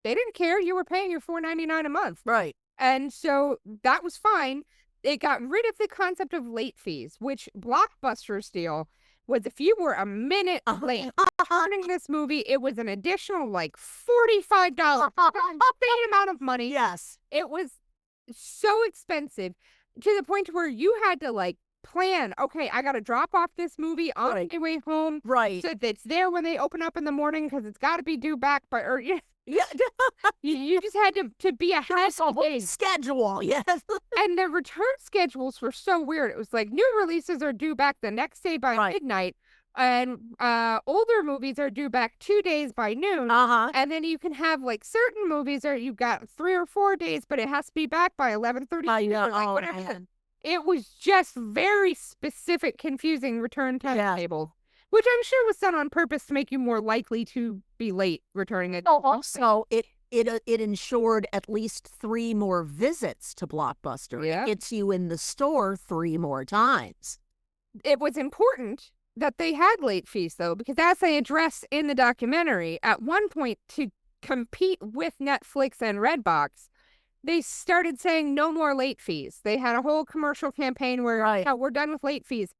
A: they didn't care. You were paying your $4.99 a month.
B: Right.
A: And so that was fine. It got rid of the concept of late fees, which Blockbuster's deal was if you were a minute late starting this movie, it was an additional like $45, the amount of money.
B: Yes.
A: It was so expensive to the point where you had to like plan, okay, I got to drop off this movie on my way home.
B: Right.
A: So that it's there when they open up in the morning because it's got to be due back by, or
B: Yeah.
A: you just had to be ahead of the
B: schedule. Yes.
A: And the return schedules were so weird. It was like new releases are due back the next day by midnight, and older movies are due back 2 days by noon. And then you can have like certain movies are you've got 3 or 4 days, but it has to be back by 11:30.
B: I know.
A: Like, whatever. It was just very specific, confusing return timetable, which I'm sure was done on purpose to make you more likely to be late returning it.
B: Also, it ensured at least 3 more visits to Blockbuster.
A: Yeah.
B: It gets you in the store 3 more times.
A: It was important that they had late fees, though, because as they address in the documentary, at one point to compete with Netflix and Redbox, they started saying no more late fees. They had a whole commercial campaign where we're done with late fees.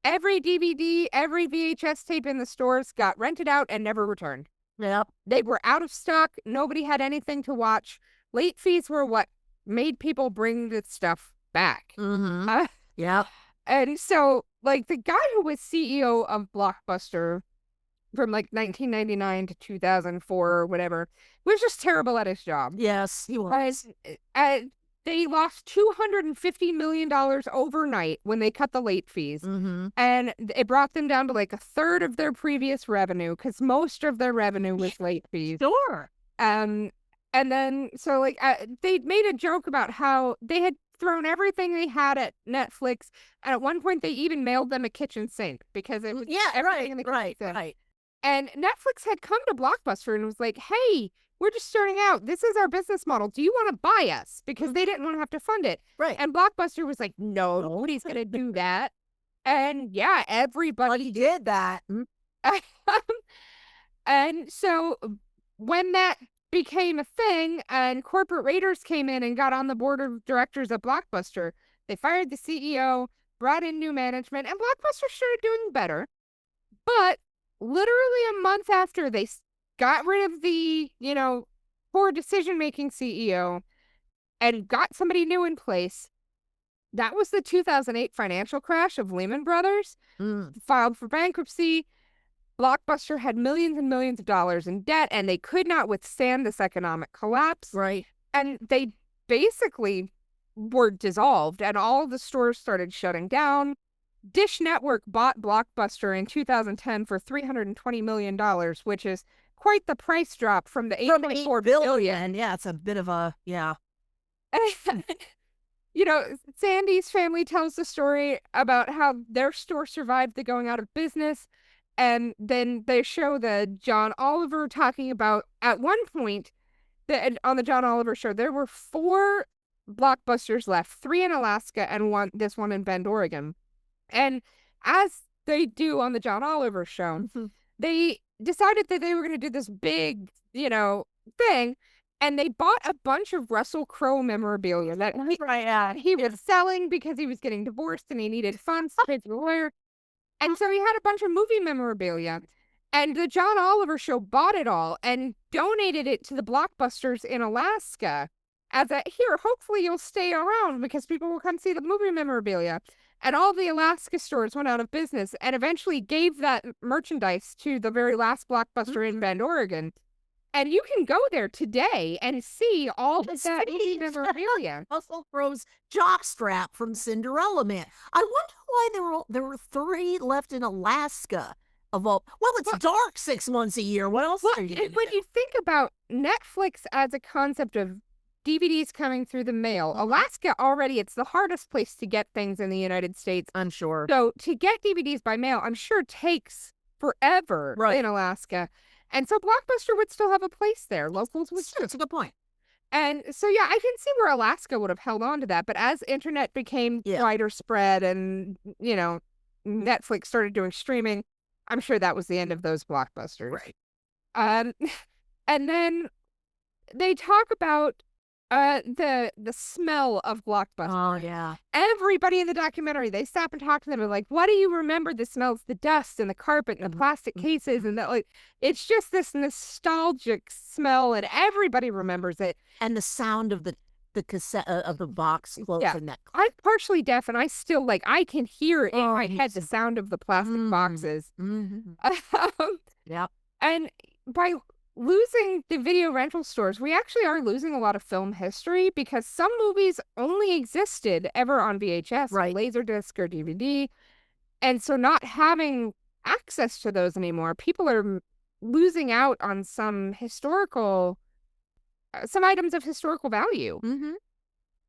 A: Every DVD, every VHS tape in the stores got rented out and never returned.
B: Yep.
A: They were out of stock. Nobody had anything to watch. Late fees were what made people bring the stuff back.
B: Yep.
A: And so, like, the guy who was CEO of Blockbuster from, like, 1999 to 2004 or whatever was just terrible at his job.
B: Yes, he was.
A: They lost $250 million overnight when they cut the late fees. And it brought them down to like a third of their previous revenue because most of their revenue was late fees.
B: Sure.
A: And then, so like, they made a joke about how they had thrown everything they had at Netflix. And at one point, they even mailed them a kitchen sink because it was everything in the kitchen sink.
B: Right.
A: And Netflix had come to Blockbuster and was like, hey, we're just starting out. This is our business model. Do you want to buy us? Because they didn't want to have to fund it.
B: Right.
A: And Blockbuster was like, no, nobody's going to do that. And yeah, everybody
B: did that.
A: And so when that became a thing and corporate raiders came in and got on the board of directors of Blockbuster, they fired the CEO, brought in new management, and Blockbuster started doing better. But literally a month after they got rid of the, poor decision-making CEO and got somebody new in place, that was the 2008 financial crash of Lehman Brothers, filed for bankruptcy. Blockbuster had millions and millions of dollars in debt, and they could not withstand this economic collapse.
B: Right.
A: And they basically were dissolved, and all the stores started shutting down. Dish Network bought Blockbuster in 2010 for $320 million, which is quite the price drop from the $8.4 billion.
B: Yeah, it's a bit of a,
A: Sandy's family tells the story about how their store survived the going out of business. And then they show the John Oliver talking about, at one point, on the John Oliver show, there were 4 Blockbusters left, 3 in Alaska and this one in Bend, Oregon. And as they do on the John Oliver show, they decided that they were going to do this big, thing. And they bought a bunch of Russell Crowe memorabilia that he was selling because he was getting divorced and he needed funds to pay the lawyer. And so he had a bunch of movie memorabilia. And the John Oliver show bought it all and donated it to the Blockbusters in Alaska as here, hopefully you'll stay around because people will come see the movie memorabilia. And all the Alaska stores went out of business and eventually gave that merchandise to the very last Blockbuster in Bend, Oregon. And you can go there today and see all of that memorabilia.
B: Russell Crowe's jockstrap from Cinderella Man. I wonder why there were 3 left in Alaska. It's dark 6 months a year. What else are you doing?
A: When you think about Netflix as a concept of DVDs coming through the mail, Alaska already, it's the hardest place to get things in the United States.
B: I'm sure.
A: So to get DVDs by mail, I'm sure takes forever in Alaska. And so Blockbuster would still have a place there. Locals would.
B: That's a good point.
A: And so, yeah, I can see where Alaska would have held on to that. But as internet became
B: Yeah.
A: wider spread and, Netflix started doing streaming, I'm sure that was the end of those blockbusters.
B: Right.
A: Um, and then they talk about the smell of
B: Oh,
A: Blockbuster.
B: yeah.
A: Everybody in the documentary, they stop and talk to them and like, what do you remember the smells? The dust and the carpet and the plastic cases and that it's just this nostalgic smell and everybody remembers it.
B: And the sound of the cassette of the box closing that.
A: I'm partially deaf and I still I can hear in my head the sound of the plastic boxes.
B: Yeah.
A: And by losing the video rental stores, we actually are losing a lot of film history because some movies only existed ever on VHS,
B: Right.
A: Laserdisc, or DVD. And so not having access to those anymore, people are losing out on some some items of historical value.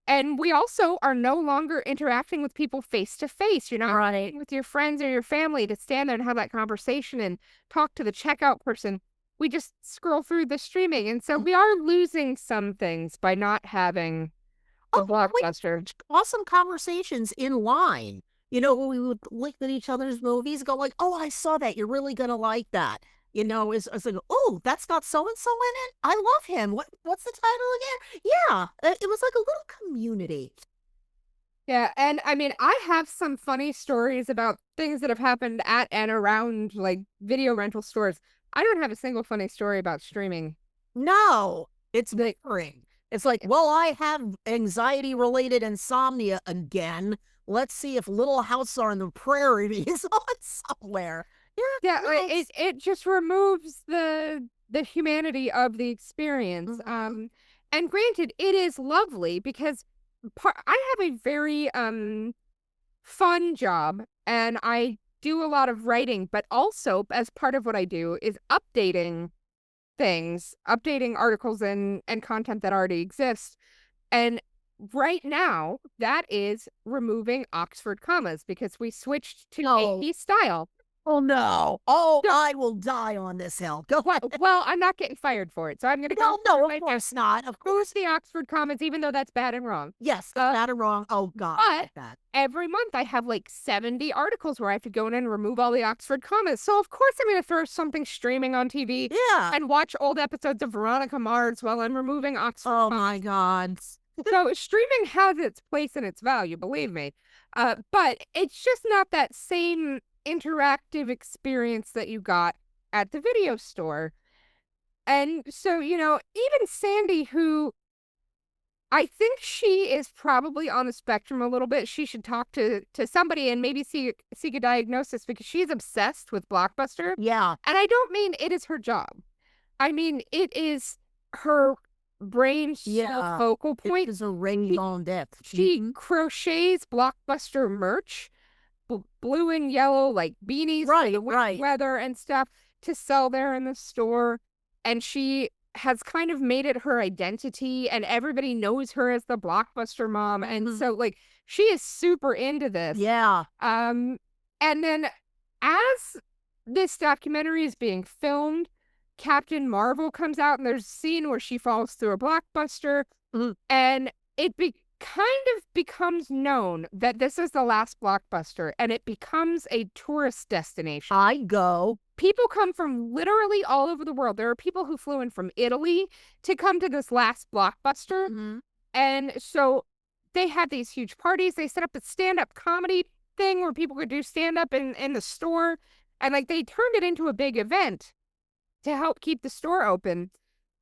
A: And we also are no longer interacting with people face to face. You're not
B: right
A: with your friends or your family to stand there and have that conversation and talk to the checkout person. We just scroll through the streaming. And so we are losing some things by not having the Blockbuster.
B: Awesome conversations in line. We would look at each other's movies, go like, "Oh, I saw that. You're really gonna like that." It's like, "Oh, that's got so and so in it. I love him. What's the title again?" Yeah, it was like a little community.
A: Yeah, and I mean, I have some funny stories about things that have happened at and around video rental stores. I don't have a single funny story about streaming.
B: No, it's bickering. It's like, well, I have anxiety-related insomnia again. Let's see if Little House on the Prairie is on somewhere.
A: Yeah,
B: nice.
A: it just removes the humanity of the experience. And granted, it is lovely because I have a very fun job and I do a lot of writing, but also as part of what I do is updating things, updating articles and content that already exists. And right now, that is removing Oxford commas because we switched to AP style.
B: Oh, no. Oh, I will die on this hill. Go ahead.
A: Well, I'm not getting fired for it, so I'm going to go.
B: No, of course not. Of course.
A: The Oxford commas, even though that's bad and wrong.
B: Yes, bad and wrong. Oh, God.
A: But every month I have 70 articles where I have to go in and remove all the Oxford commas. So, of course, I'm going to throw something streaming on TV.
B: Yeah.
A: And watch old episodes of Veronica Mars while I'm removing Oxford commas.
B: Oh, my God.
A: So, streaming has its place and its value, believe me. But it's just not that same interactive experience that you got at the video store. And so, even Sandy, who I think she is probably on the spectrum a little bit. She should talk to somebody and maybe seek a diagnosis because she's obsessed with Blockbuster.
B: Yeah.
A: And I don't mean it is her job. I mean, it is her brain's focal point.
B: It is a ring on depth.
A: She crochets Blockbuster merch, blue and yellow, beanies for the weather and stuff to sell there in the store. And she has kind of made it her identity and everybody knows her as the Blockbuster mom. And so she is super into this.
B: Yeah.
A: And then as this documentary is being filmed, Captain Marvel comes out and there's a scene where she falls through a Blockbuster and it kind of becomes known that this is the last Blockbuster and it becomes a tourist destination.
B: I go.
A: People come from literally all over the world. There are people who flew in from Italy to come to this last Blockbuster. And so they had these huge parties. They set up a stand-up comedy thing where people could do stand-up in the store. And they turned it into a big event to help keep the store open.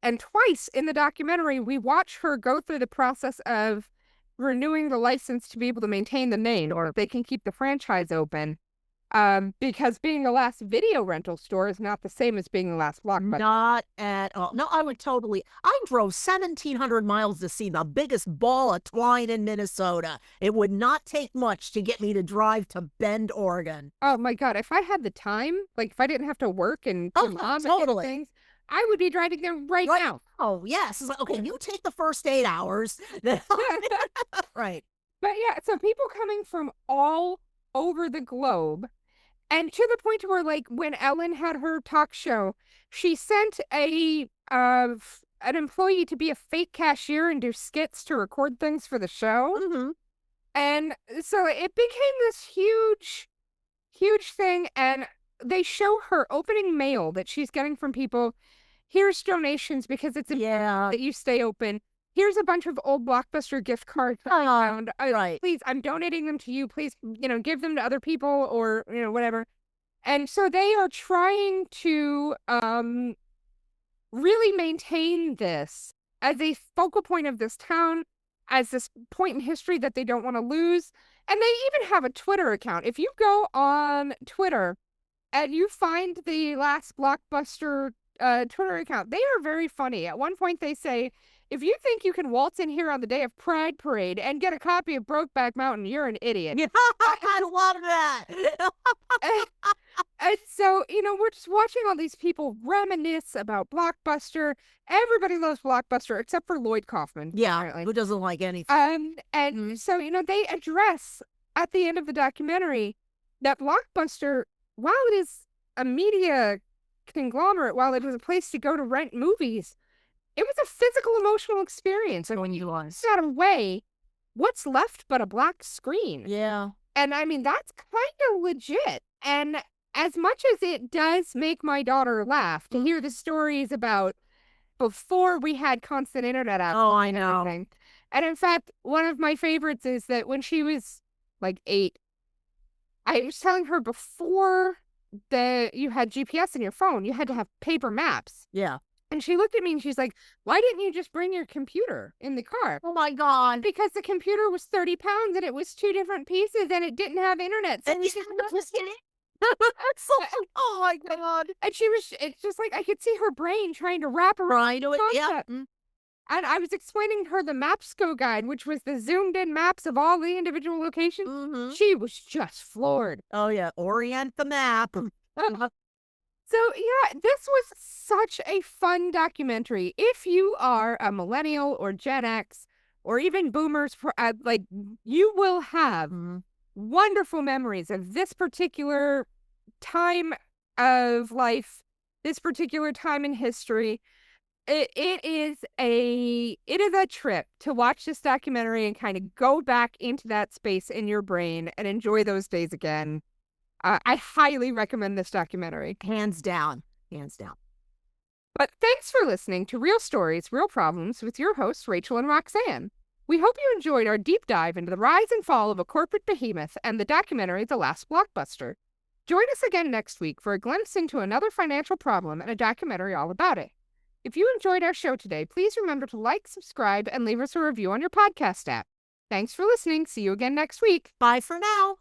A: And twice in the documentary, we watch her go through the process of renewing the license to be able to maintain the name or they can keep the franchise open. Because being the last video rental store is not the same as being the last Blockbuster.
B: Not at all. No, I drove 1,700 miles to see the biggest ball of twine in Minnesota. It would not take much to get me to drive to Bend, Oregon.
A: Oh my God. If I had the time, if I didn't have to work and
B: totally.
A: Things, I would be driving there right now.
B: Oh, yes. It's like, okay, you take the first 8 hours. Right.
A: But yeah, so people coming from all over the globe. And to the point where, when Ellen had her talk show, she sent a an employee to be a fake cashier and do skits to record things for the show.
B: Mm-hmm.
A: And so it became this huge, huge thing. And they show her opening mail that she's getting from people. Here's donations because it's important that you stay open. Here's a bunch of old Blockbuster gift cards I found.
B: Right.
A: Please, I'm donating them to you. Please, give them to other people or, whatever. And so they are trying to really maintain this as a focal point of this town, as this point in history that they don't want to lose. And they even have a Twitter account. If you go on Twitter and you find the Last Blockbuster Twitter account, they are very funny. At one point they say, if you think you can waltz in here on the day of Pride Parade and get a copy of Brokeback Mountain, you're an idiot.
B: I love that.
A: And so, we're just watching all these people reminisce about Blockbuster. Everybody loves Blockbuster except for Lloyd Kaufman.
B: Yeah,
A: apparently.
B: who doesn't like anything.
A: So, they address at the end of the documentary that Blockbuster, while it is a media conglomerate, while it was a place to go to rent movies, it was a physical, emotional experience. And when you sat away, what's left but a black screen?
B: Yeah.
A: And I mean, that's kind of legit. And as much as it does make my daughter laugh to hear the stories about before we had constant internet access.
B: Oh, I know.
A: And in fact, one of my favorites is that when she was like 8, I was telling her before you had GPS in your phone, you had to have paper maps.
B: Yeah.
A: And she looked at me and she's like, why didn't you just bring your computer in the car?
B: Oh, my God.
A: Because the computer was 30 pounds and it was 2 different pieces and it didn't have internet. So
B: and you said, oh, my God.
A: And it's just like, I could see her brain trying to wrap around
B: it. Yeah.
A: And I was explaining to her the Mapsco guide, which was the zoomed in maps of all the individual locations.
B: Mm-hmm.
A: She was just floored.
B: Oh, yeah. Orient the map.
A: So, yeah, this was such a fun documentary. If you are a millennial or Gen X or even boomers, you will have wonderful memories of this particular time of life, this particular time in history. It is a trip to watch this documentary and kind of go back into that space in your brain and enjoy those days again. I highly recommend this documentary.
B: Hands down. Hands down.
A: But thanks for listening to Real Stories, Real Problems with your hosts, Rachael and Roxanne. We hope you enjoyed our deep dive into the rise and fall of a corporate behemoth and the documentary The Last Blockbuster. Join us again next week for a glimpse into another financial problem and a documentary all about it. If you enjoyed our show today, please remember to like, subscribe, and leave us a review on your podcast app. Thanks for listening. See you again next week.
B: Bye for now.